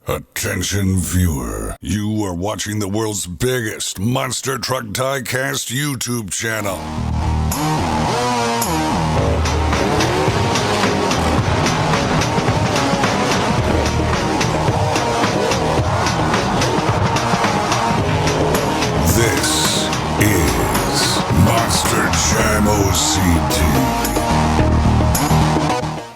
Attention viewer, you are watching the world's biggest monster truck diecast YouTube channel. This is Monster Jam OCD.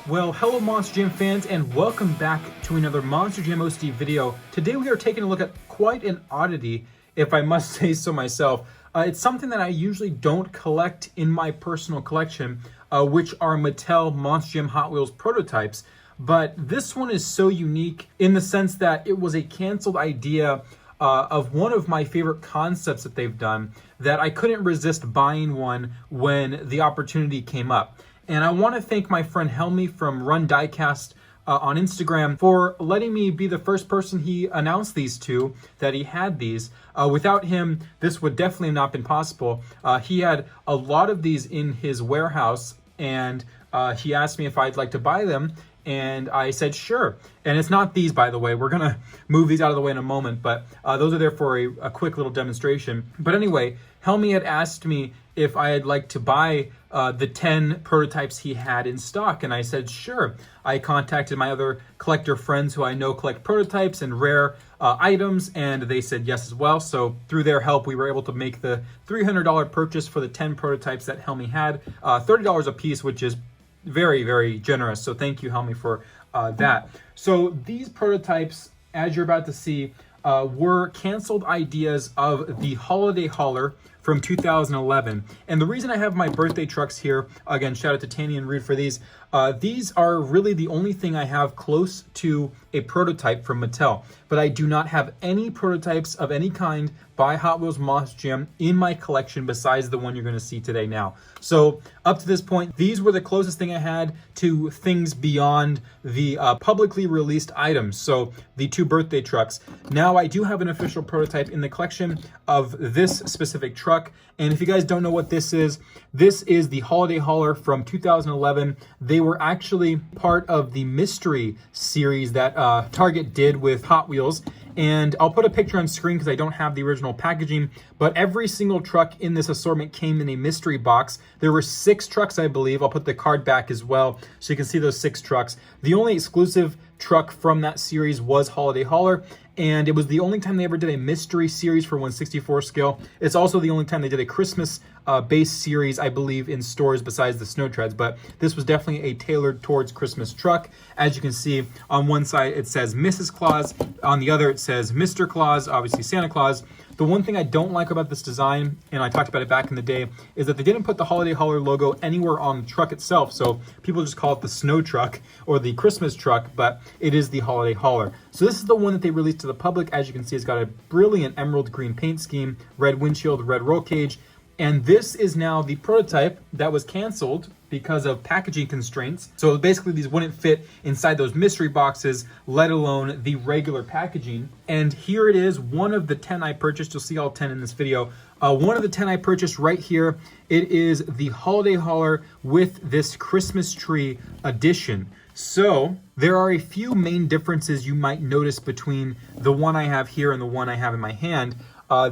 Well, hello Monster Jam fans, and welcome back to another Monster Jam OCD video. Today we are taking a look at quite an oddity, if I must say so myself. It's something that I usually don't collect in my personal collection, which are Mattel Monster Jam Hot Wheels prototypes. But this one is so unique in the sense that it was a canceled idea of one of my favorite concepts that they've done, that I couldn't resist buying one when the opportunity came up. And I want to thank my friend Helmy from Run Diecast on Instagram for letting me be the first person he announced these to, that he had these. Without him, this would definitely have not been possible. He had a lot of these in his warehouse, and he asked me if I'd like to buy them, and I said sure. And it's not these, by the way. We're going to move these out of the way in a moment, but those are there for a quick little demonstration. But anyway, Helmy had asked me if I'd like to buy the 10 prototypes he had in stock, and I said sure. I contacted my other collector friends who I know collect prototypes and rare items, and they said yes as well. So through their help, we were able to make the $300 purchase for the 10 prototypes that Helmy had, $30 a piece, which is very, very generous. So thank you, Helmy, for that. So these prototypes, as you're about to see, were canceled ideas of the Holiday Hauler from 2011. And the reason I have my birthday trucks here, again, shout out to Tanny and Reed for these are really the only thing I have close to a prototype from Mattel. But I do not have any prototypes of any kind by Hot Wheels Monster Jam in my collection besides the one you're going to see today now. So up to this point, these were the closest thing I had to things beyond the publicly released items. So the 2 birthday trucks. Now I do have an official prototype in the collection of this specific truck. And if you guys don't know what this is the Holiday Hauler from 2011. They were actually part of the mystery series that Target did with Hot Wheels. And I'll put a picture on screen because I don't have the original packaging, but every single truck in this assortment came in a mystery box. There were 6 trucks, I believe. I'll put the card back as well so you can see those 6 trucks. The only exclusive truck from that series was Holiday Hauler, and it was the only time they ever did a mystery series for 1/64 scale. It's also the only time they did a Christmas base series, I believe, in stores besides the Snow Treads, but this was definitely a tailored towards Christmas truck. As you can see, on one side it says Mrs. Claus, on the other it says Mr. Claus, obviously Santa Claus. The one thing I don't like about this design, and I talked about it back in the day, is that they didn't put the Holiday Hauler logo anywhere on the truck itself, so people just call it the snow truck or the Christmas truck, but it is the Holiday Hauler. So this is the one that they released to the public. As you can see, it's got a brilliant emerald green paint scheme, red windshield, red roll cage, and this is now the prototype that was canceled because of packaging constraints. So basically these wouldn't fit inside those mystery boxes, let alone the regular packaging. And here it is, one of the 10 I purchased. You'll see all 10 in this video. One of the 10 I purchased right here. It is the Holiday Hauler with this Christmas tree edition. So there are a few main differences you might notice between the one I have here and the one I have in my hand.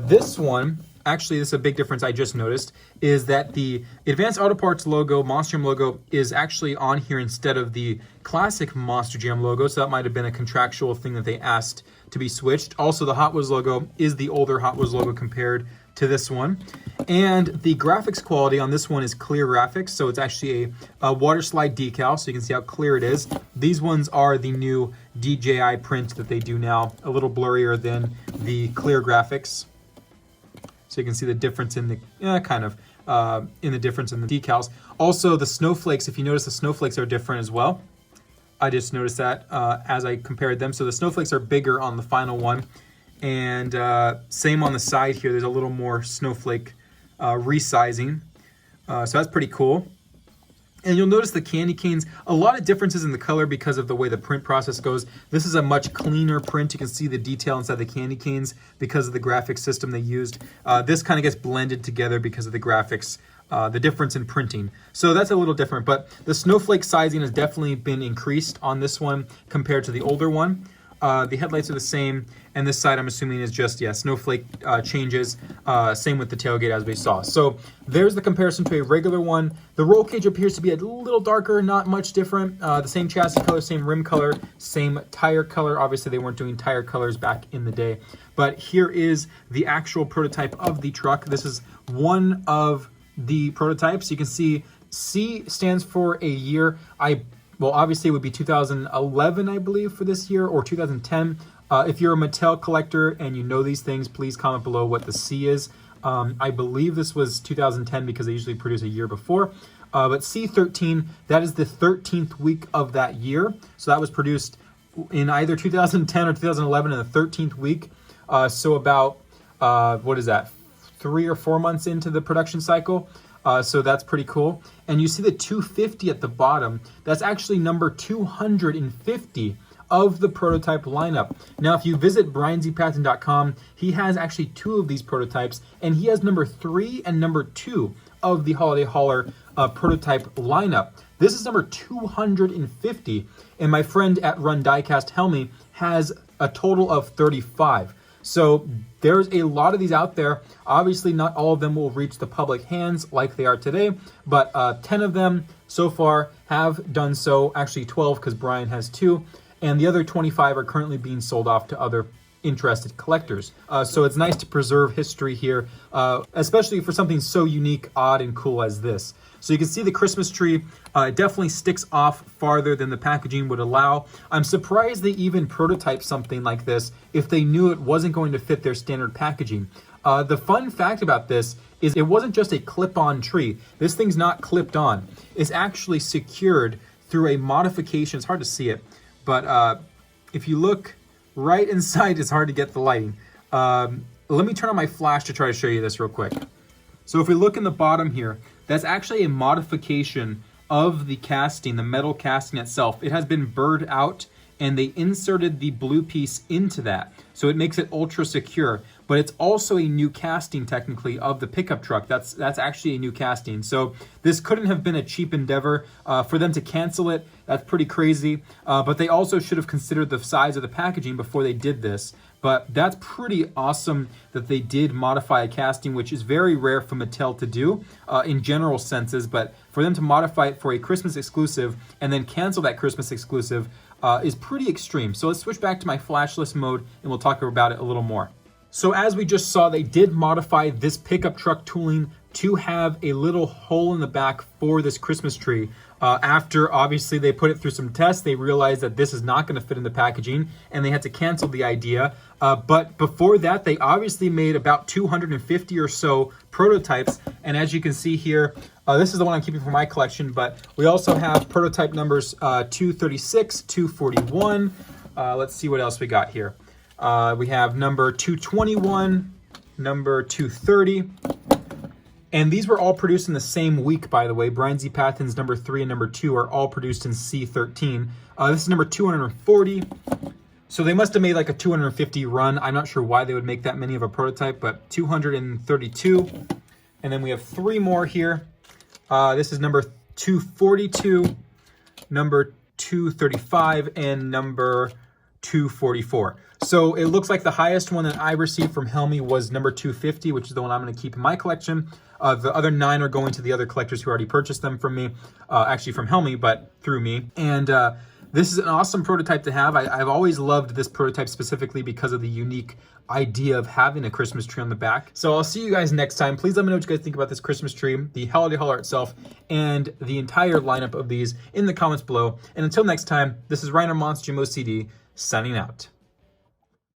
This one, actually, this is a big difference I just noticed, is that the Advanced Auto Parts logo, Monster Jam logo, is actually on here instead of the classic Monster Jam logo, so that might have been a contractual thing that they asked to be switched. Also, the Hot Wheels logo is the older Hot Wheels logo compared to this one. And the graphics quality on this one is clear graphics, so it's actually a water slide decal, so you can see how clear it is. These ones are the new DJI print that they do now, a little blurrier than the clear graphics. So you can see the difference in the, in the difference in the decals. Also, the snowflakes, if you notice, the snowflakes are different as well. I just noticed that as I compared them. So the snowflakes are bigger on the final one. And same on the side here, there's a little more snowflake resizing. So that's pretty cool. And you'll notice the candy canes, a lot of differences in the color because of the way the print process goes. This is a much cleaner print. You can see the detail inside the candy canes because of the graphics system they used. This kind of gets blended together because of the graphics, the difference in printing. So that's a little different, but the snowflake sizing has definitely been increased on this one compared to the older one. The headlights are the same, and this side I'm assuming is just, yeah, snowflake changes. Same with the tailgate as we saw. So there's the comparison to a regular one. The roll cage appears to be a little darker, not much different. The same chassis color, same rim color, same tire color. Obviously they weren't doing tire colors back in the day. But here is the actual prototype of the truck. This is one of the prototypes. You can see C stands for a year. Well, obviously it would be 2011, I believe, for this year, or 2010. If you're a Mattel collector and you know these things, please comment below what the C is. I believe this was 2010 because they usually produce a year before. But C13, that is the 13th week of that year. So that was produced in either 2010 or 2011 in the 13th week. So about, what is that, 3 or 4 months into the production cycle. So that's pretty cool. And you see the 250 at the bottom. That's actually number 250 of the prototype lineup. Now, if you visit brianzpatton.com, he has actually 2 of these prototypes, and he has number 3 and number 2 of the Holiday Hauler prototype lineup. This is number 250, and my friend at Run Diecast, Helmy, has a total of 35. So there's a lot of these out there. Obviously, not all of them will reach the public hands like they are today, but 10 of them so far have done so. Actually, 12 because Brian has 2, and the other 25 are currently being sold off to other interested collectors. So it's nice to preserve history here, especially for something so unique, odd, and cool as this. So you can see the Christmas tree. It definitely sticks off farther than the packaging would allow. I'm surprised they even prototyped something like this if they knew it wasn't going to fit their standard packaging. The fun fact about this is it wasn't just a clip-on tree. This thing's not clipped on. It's actually secured through a modification. It's hard to see it, but if you look right inside, it's hard to get the lighting. Let me turn on my flash to try to show you this real quick. So if we look in the bottom here, that's actually a modification of the casting, the metal casting itself. It has been burred out, and they inserted the blue piece into that. So it makes it ultra secure, but it's also a new casting technically of the pickup truck. That's actually a new casting. So this couldn't have been a cheap endeavor. For them to cancel it, that's pretty crazy. But they also should have considered the size of the packaging before they did this. But that's pretty awesome that they did modify a casting, which is very rare for Mattel to do in general senses. But for them to modify it for a Christmas exclusive and then cancel that Christmas exclusive is pretty extreme. So let's switch back to my flashless mode and we'll talk about it a little more. So as we just saw, they did modify this pickup truck tooling to have a little hole in the back for this Christmas tree. After obviously they put it through some tests, they realized that this is not going to fit in the packaging and they had to cancel the idea. But before that, they obviously made about 250 or so prototypes. And as you can see here, this is the one I'm keeping for my collection, but we also have prototype numbers 236, 241. Let's see what else we got here. We have number 221, number 230. And these were all produced in the same week, by the way. Brian Z. Patton's number 3 and number 2 are all produced in C13. This is number 240. So they must have made like a 250 run. I'm not sure why they would make that many of a prototype, but 232. And then we have 3 more here. This is number 242, number 235, and number 244. So it looks like the highest one that I received from Helmy was number 250, which is the one I'm going to keep in my collection. The other 9 are going to the other collectors who already purchased them from me, actually from Helmy, but through me. And this is an awesome prototype to have. I've always loved this prototype specifically because of the unique idea of having a Christmas tree on the back. So I'll see you guys next time. Please let me know what you guys think about this Christmas tree, the Holiday Hauler itself, and the entire lineup of these in the comments below. And until next time, this is Ryan or Monster Jam OCD signing out.